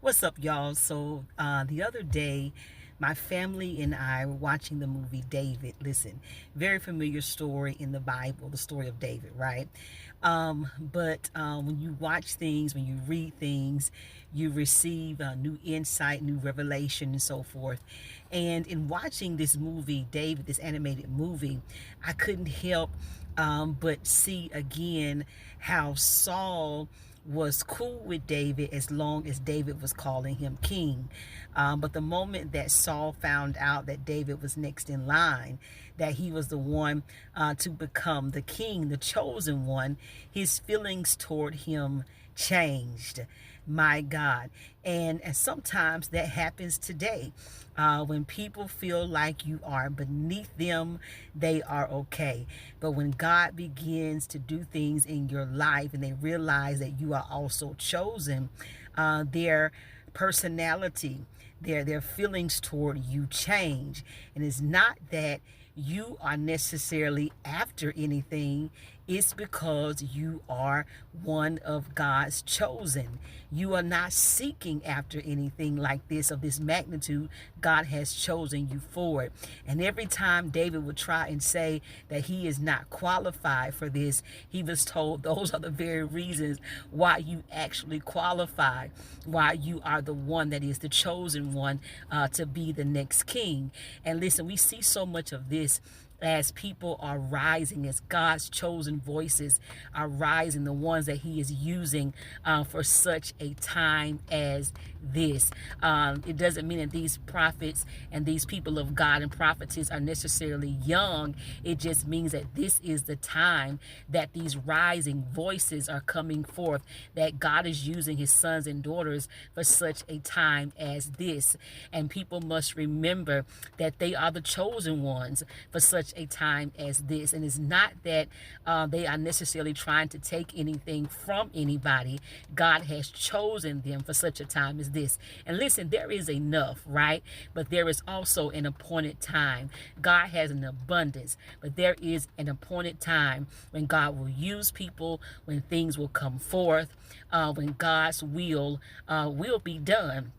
What's up, y'all? So the other day, my family and I were watching the movie David. Listen, very familiar story in the Bible, the story of David, right? But when you watch things, when you read things, you receive new insight, new revelation, and so forth. And in watching this movie, David, this animated movie, I couldn't help but see again how Saul was cool with David as long as David was calling him king. But the moment that Saul found out that David was next in line, that he was the one to become the king, the chosen one, his feelings toward him changed. My God. And sometimes that happens today. When people feel like you are beneath them, they are okay. But when God begins to do things in your life and they realize that you are also chosen, their personality, their feelings toward you change. And it's not that you are necessarily after anything. It's because you are one of God's chosen. You are not seeking after anything like this of this magnitude. God has chosen you for it. And every time David would try and say that he is not qualified for this, he was told those are the very reasons why you actually qualify, why you are the one that is the chosen one to be the next king. And listen, we see so much of this as people are rising, as God's chosen voices are rising, the ones that he is using for such a time as this. It doesn't mean that these prophets and these people of God and prophetess are necessarily young. It just means that this is the time that these rising voices are coming forth, that God is using his sons and daughters for such a time as this. And people must remember that they are the chosen ones for such a time as this. And it's not that they are necessarily trying to take anything from anybody. God has chosen them for such a time as this. And listen, there is enough, right? But there is also an appointed time. God has an abundance, but there is an appointed time when God will use people, when things will come forth, when God's will be done,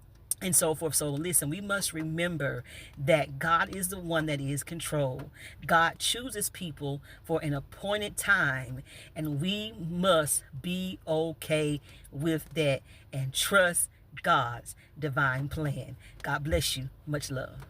and so forth. So listen, we must remember that God is the one that is control. God chooses people for an appointed time, and we must be okay with that and trust God's divine plan. God bless you. Much love.